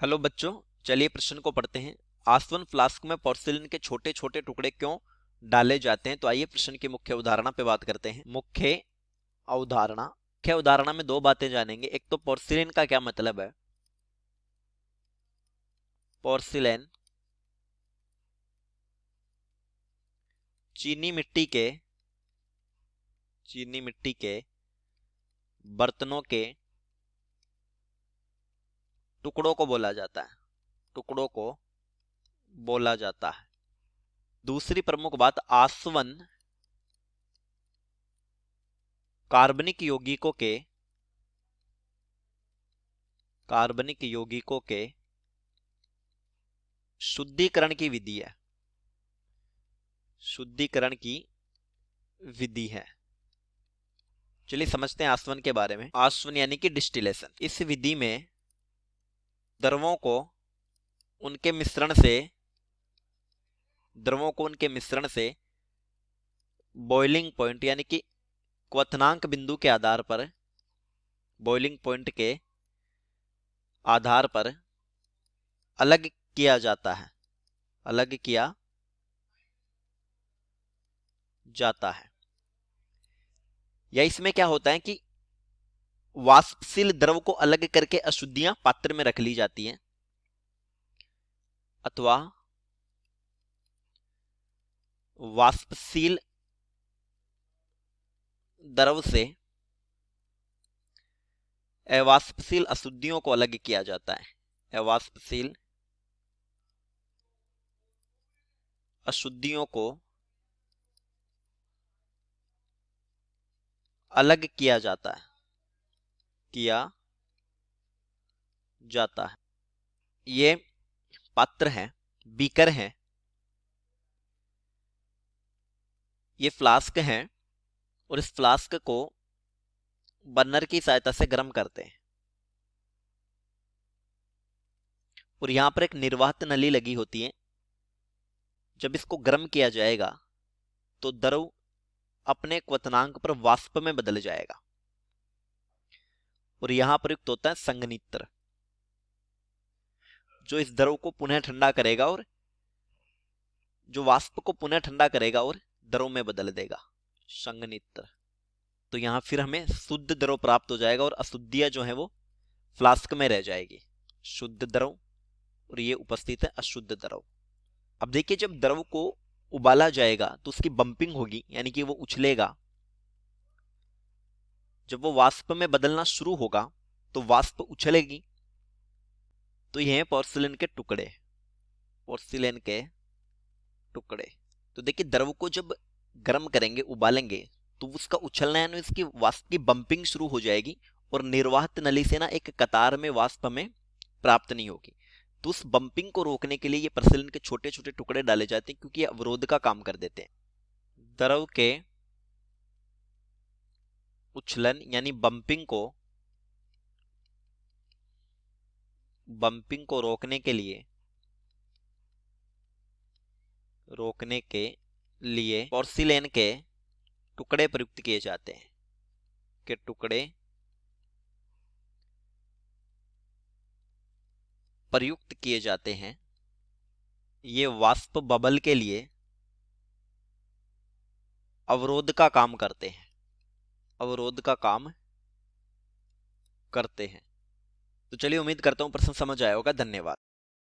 Hello बच्चों, चलिए प्रश्न को पढ़ते हैं। आसवन फ्लास्क में पोर्सिलेन के छोटे छोटे टुकड़े क्यों डाले जाते हैं? तो आइए प्रश्न की मुख्य अवधारणा पे बात करते हैं। मुख्य अवधारणा में दो बातें जानेंगे। एक तो पोर्सिलेन का क्या मतलब है। पोर्सिलेन चीनी मिट्टी के बर्तनों के टुकड़ों को बोला जाता है। टुकड़ों को बोला जाता है। दूसरी प्रमुख बात, आसवन कार्बनिक यौगिकों के शुद्धिकरण की विधि है। शुद्धिकरण की विधि है। चलिए समझते हैं आसवन के बारे में। आसवन यानी कि डिस्टिलेशन। इस विधि में द्रवों को उनके मिश्रण से बॉइलिंग पॉइंट यानी कि क्वथनांक बिंदु के आधार पर, बॉइलिंग पॉइंट के आधार पर अलग किया जाता है। अलग किया जाता है। या इसमें क्या होता है कि वाष्पशील द्रव को अलग करके अशुद्धियां पात्र में रख ली जाती हैं, अथवा वाष्पशील द्रव से अवाष्पशील अशुद्धियों को अलग किया जाता है। अवाष्पशील अशुद्धियों को अलग किया जाता है। ये पात्र है, बीकर है, ये फ्लास्क है, और इस फ्लास्क को बर्नर की सहायता से गर्म करते हैं। और यहां पर एक निर्वात नली लगी होती है। जब इसको गर्म किया जाएगा तो द्रव अपने क्वथनांक पर वाष्प में बदल जाएगा। और यहां प्रयुक्त होता है संघनित्र, जो इस द्रव को पुनः ठंडा करेगा और जो वाष्प को पुनः ठंडा करेगा और द्रव में बदल देगा, संघनित्र। तो यहां फिर हमें शुद्ध द्रव प्राप्त हो जाएगा और अशुद्धियां जो है वो फ्लास्क में रह जाएगी। शुद्ध द्रव और ये उपस्थित है अशुद्ध द्रव। अब देखिए, जब द्रव को उबाला जाएगा तो उसकी बंपिंग होगी, यानी कि वो उछलेगा। जब वो वाष्प में बदलना शुरू होगा तो वाष्प उछलेगी। तो ये है पोर्सिलेन के टुकड़े। पोर्सिलेन के टुकड़े। तो देखिए, द्रव को जब गर्म करेंगे, उबालेंगे, तो उसका उछलना यानी उसकी वाष्प की बंपिंग शुरू हो जाएगी और निर्वात नली से ना एक कतार में वाष्प हमें प्राप्त नहीं होगी। तो उस बंपिंग को रोकने के लिए ये पोर्सिलेन के छोटे छोटे टुकड़े डाले जाते हैं, क्योंकि ये अवरोध का काम कर देते हैं। द्रव के उछलन यानी बंपिंग को रोकने के लिए पोर्सिलेन के टुकड़े प्रयुक्त किए जाते हैं। के टुकड़े प्रयुक्त किए जाते हैं। ये वाष्प बबल के लिए अवरोध का काम करते हैं। अवरोध का काम करते हैं। तो चलिए, उम्मीद करता हूं प्रश्न समझ आया होगा। धन्यवाद।